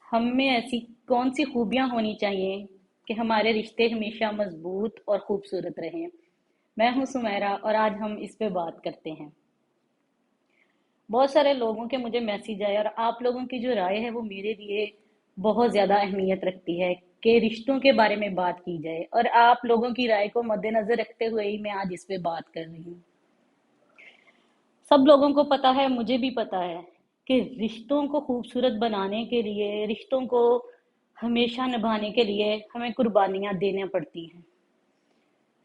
हम में ऐसी कौन सी खूबियां होनी चाहिए कि हमारे रिश्ते हमेशा मजबूत और खूबसूरत रहें। मैं हूं सुमेरा और आज हम इस पे बात करते हैं। बहुत सारे लोगों के मुझे मैसेज आए और आप लोगों की जो राय है वो मेरे लिए बहुत ज़्यादा अहमियत रखती है कि रिश्तों के बारे में बात की जाए, और आप लोगों की राय को मद्देनज़र रखते हुए ही मैं आज इस पे बात कर रही हूँ। सब लोगों को पता है, मुझे भी पता है कि रिश्तों को खूबसूरत बनाने के लिए, रिश्तों को हमेशा निभाने के लिए हमें कुर्बानियां देना पड़ती हैं।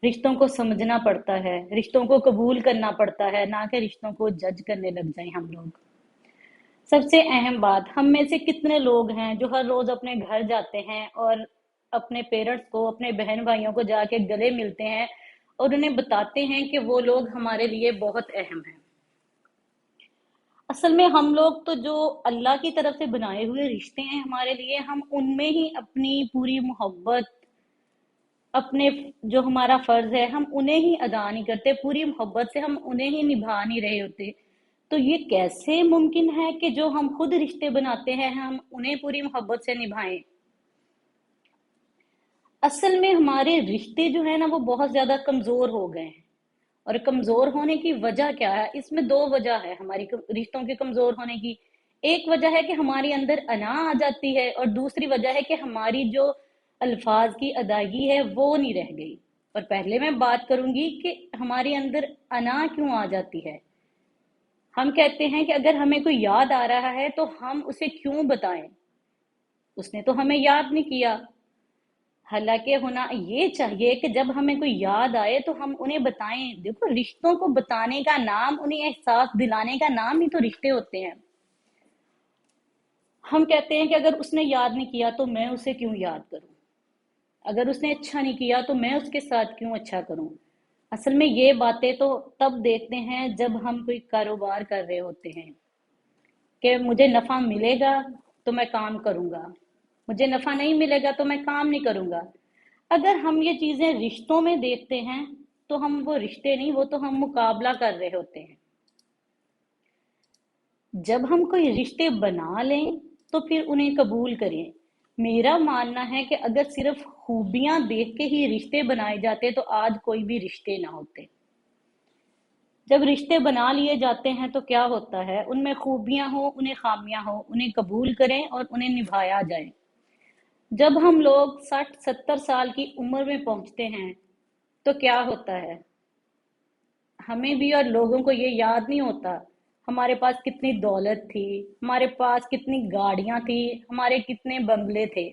रिश्तों को समझना पड़ता है, रिश्तों को कबूल करना पड़ता है, ना कि रिश्तों को जज करने लग जाएं हम लोग। सबसे अहम बात, हम में से कितने लोग हैं जो हर रोज अपने घर जाते हैं और अपने पेरेंट्स को, अपने बहन भाइयों को जाके गले मिलते हैं और उन्हें बताते हैं कि वो लोग हमारे लिए बहुत अहम हैं। असल में हम लोग तो जो अल्लाह की तरफ से बनाए हुए रिश्ते हैं हमारे लिए, हम उनमें ही अपनी पूरी मोहब्बत, अपने जो हमारा फर्ज है हम उन्हें ही अदा नहीं करते, पूरी मोहब्बत से हम उन्हें ही निभा नहीं रहे होते। तो ये कैसे मुमकिन है कि जो हम खुद रिश्ते बनाते हैं हम उन्हें पूरी मोहब्बत से निभाएं। असल में हमारे रिश्ते जो है ना वो बहुत ज्यादा कमजोर हो गए हैं। और कमजोर होने की वजह क्या है? इसमें दो वजह है हमारी रिश्तों के कमजोर होने की। एक वजह है कि हमारी अंदर अना आ जाती है, और दूसरी वजह है कि हमारी जो अल्फाज की अदायगी है वो नहीं रह गई। और पहले मैं बात करूंगी कि हमारे अंदर अना क्यों आ जाती है। हम कहते हैं कि अगर हमें कोई याद आ रहा है तो हम उसे क्यों बताएं, उसने तो हमें याद नहीं किया। हालांकि होना ये चाहिए कि जब हमें कोई याद आए तो हम उन्हें बताएं। देखो, रिश्तों को बताने का नाम, उन्हें एहसास दिलाने का नाम ही तो रिश्ते होते हैं। हम कहते हैं कि अगर उसने याद नहीं किया तो मैं उसे क्यों याद करूं, अगर उसने अच्छा नहीं किया तो मैं उसके साथ क्यों अच्छा करूं। असल में ये बातें तो तब देखते हैं जब हम कोई कारोबार कर रहे होते हैं कि मुझे नफा मिलेगा तो मैं काम करूंगा, मुझे नफा नहीं मिलेगा तो मैं काम नहीं करूंगा। अगर हम ये चीजें रिश्तों में देखते हैं तो हम वो रिश्ते नहीं, वो तो हम मुकाबला कर रहे होते हैं। जब हम कोई रिश्ते बना लें तो फिर उन्हें कबूल करें। मेरा मानना है कि अगर सिर्फ खूबियां देख के ही रिश्ते बनाए जाते तो आज कोई भी रिश्ते ना होते। जब रिश्ते बना लिए जाते हैं तो क्या होता है, उनमें खूबियां हो, उन्हें खामियां हो, उन्हें कबूल करें और उन्हें निभाया जाए। जब हम लोग 60-70 साल की उम्र में पहुंचते हैं तो क्या होता है, हमें भी और लोगों को ये याद नहीं होता हमारे पास कितनी दौलत थी, हमारे पास कितनी गाड़ियां थी, हमारे कितने बंगले थे।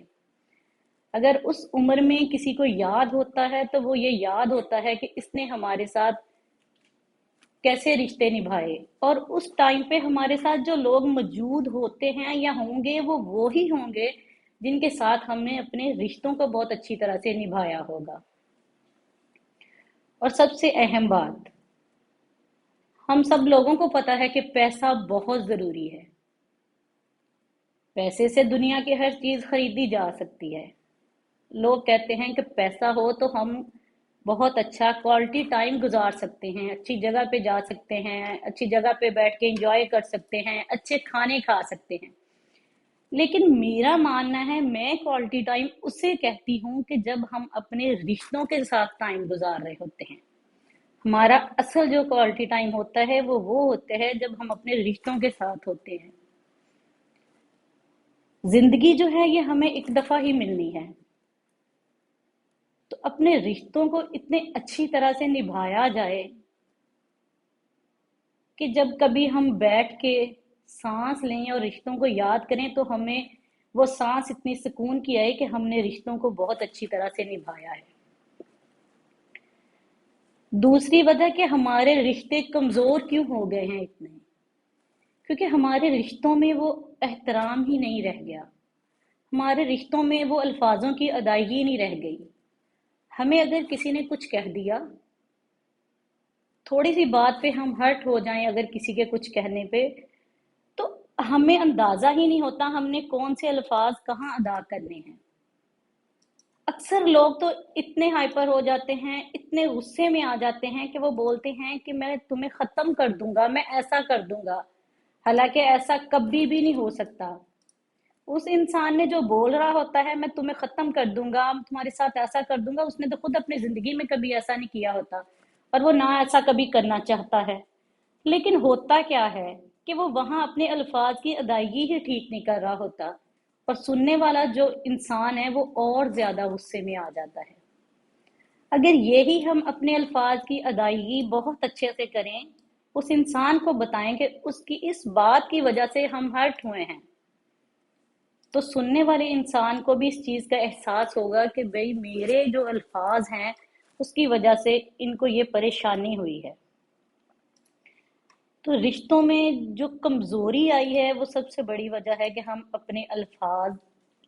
अगर उस उम्र में किसी को याद होता है तो वो ये याद होता है कि इसने हमारे साथ कैसे रिश्ते निभाए। और उस टाइम पे हमारे साथ जो लोग मौजूद होते हैं या होंगे वो ही होंगे जिनके साथ हमने अपने रिश्तों को बहुत अच्छी तरह से निभाया होगा। और सबसे अहम बात, हम सब लोगों को पता है कि पैसा बहुत जरूरी है। पैसे से दुनिया की हर चीज खरीदी जा सकती है। लोग कहते हैं कि पैसा हो तो हम बहुत अच्छा क्वालिटी टाइम गुजार सकते हैं, अच्छी जगह पे जा सकते हैं, अच्छी जगह पे बैठ के एंजॉय कर सकते हैं, अच्छे खाने खा सकते हैं। लेकिन मेरा मानना है, मैं क्वालिटी टाइम उसे कहती हूँ कि जब हम अपने रिश्तों के साथ टाइम गुजार रहे होते हैं। हमारा असल जो क्वालिटी टाइम होता है वो होता है जब हम अपने रिश्तों के साथ होते हैं। जिंदगी जो है ये हमें एक दफा ही मिलनी है, तो अपने रिश्तों को इतने अच्छी तरह से निभाया जाए कि जब कभी हम बैठ के सांस लें और रिश्तों को याद करें तो हमें वो सांस इतनी सुकून की आए कि हमने रिश्तों को बहुत अच्छी तरह से निभाया है। दूसरी वजह कि हमारे रिश्ते कमजोर क्यों हो गए हैं इतने, क्योंकि हमारे रिश्तों में वो एहतराम ही नहीं रह गया, हमारे रिश्तों में वो अल्फाजों की अदायगी नहीं रह गई। हमें अगर किसी ने कुछ कह दिया, थोड़ी सी बात पे हम हर्ट हो जाएं अगर किसी के कुछ कहने पे, तो हमें अंदाजा ही नहीं होता हमने कौन से अल्फाज कहाँ अदा करने हैं। अक्सर लोग तो इतने हाइपर हो जाते हैं, इतने गुस्से में आ जाते हैं कि वो बोलते हैं कि मैं तुम्हें खत्म कर दूंगा, मैं ऐसा कर दूंगा। हालांकि ऐसा कभी भी नहीं हो सकता। उस इंसान ने जो बोल रहा होता है मैं तुम्हें खत्म कर दूंगा, तुम्हारे साथ ऐसा कर दूंगा, उसने तो खुद अपनी जिंदगी में कभी ऐसा नहीं किया होता, और वो ना ऐसा कभी करना चाहता है। लेकिन होता क्या है कि वो वहां अपने अल्फाज की अदायगी ही ठीक नहीं कर रहा होता, और सुनने वाला जो इंसान है वो और ज्यादा गुस्से में आ जाता है। अगर यही हम अपने अल्फाज की अदायगी बहुत अच्छे से करें, उस इंसान को बताएं कि उसकी इस बात की वजह से हम हर्ट हुए हैं, तो सुनने वाले इंसान को भी इस चीज का एहसास होगा कि भाई मेरे जो अल्फाज हैं उसकी वजह से इनको ये परेशानी हुई है। तो रिश्तों में जो कमजोरी आई है वो सबसे बड़ी वजह है कि हम अपने अल्फाज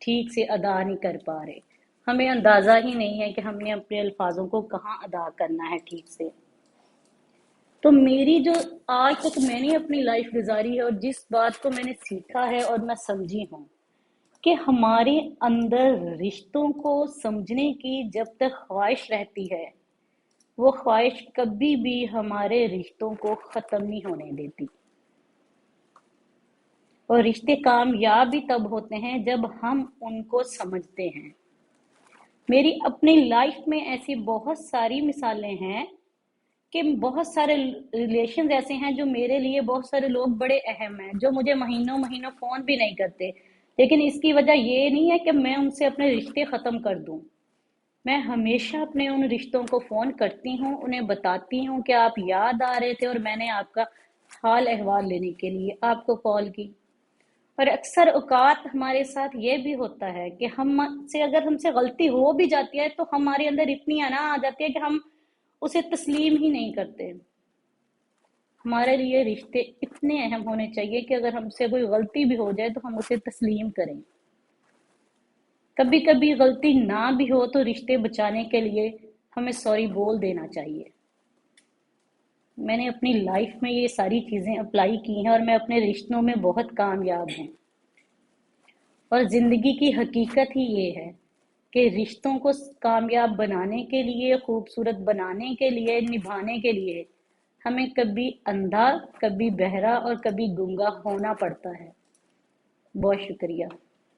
ठीक से अदा नहीं कर पा रहे। हमें अंदाजा ही नहीं है कि हमने अपने अल्फाजों को कहाँ अदा करना है ठीक से। तो मेरी जो आज तक मैंने अपनी लाइफ गुजारी है और जिस बात को मैंने सीखा है और मैं समझी हूँ कि हमारे अंदर रिश्तों को समझने की जब तक ख्वाहिश रहती है, वो ख्वाहिश कभी भी हमारे रिश्तों को खत्म नहीं होने देती। और रिश्ते कामयाब भी तब होते हैं जब हम उनको समझते हैं। मेरी अपनी लाइफ में ऐसी बहुत सारी मिसालें हैं कि बहुत सारे रिलेशन ऐसे हैं जो मेरे लिए बहुत सारे लोग बड़े अहम हैं, जो मुझे महीनों महीनों फोन भी नहीं करते, लेकिन इसकी वजह ये नहीं है कि मैं उनसे अपने रिश्ते खत्म कर दूं। मैं हमेशा अपने उन रिश्तों को फोन करती हूँ, उन्हें बताती हूँ कि आप याद आ रहे थे और मैंने आपका हाल अहवाल लेने के लिए आपको कॉल की। और अक्सर औकात हमारे साथ ये भी होता है कि हमसे गलती हो भी जाती है तो हमारे अंदर इतनी अना आ जाती है कि हम उसे तस्लीम ही नहीं करते। हमारे लिए रिश्ते इतने अहम होने चाहिए कि अगर हमसे कोई गलती भी हो जाए तो हम उसे तस्लीम करें। कभी कभी गलती ना भी हो तो रिश्ते बचाने के लिए हमें सॉरी बोल देना चाहिए। मैंने अपनी लाइफ में ये सारी चीजें अप्लाई की हैं और मैं अपने रिश्तों में बहुत कामयाब हूँ। और जिंदगी की हकीकत ही ये है कि रिश्तों को कामयाब बनाने के लिए, खूबसूरत बनाने के लिए, निभाने के लिए हमें कभी अंधा, कभी बहरा और कभी गूंगा होना पड़ता है। बहुत शुक्रिया।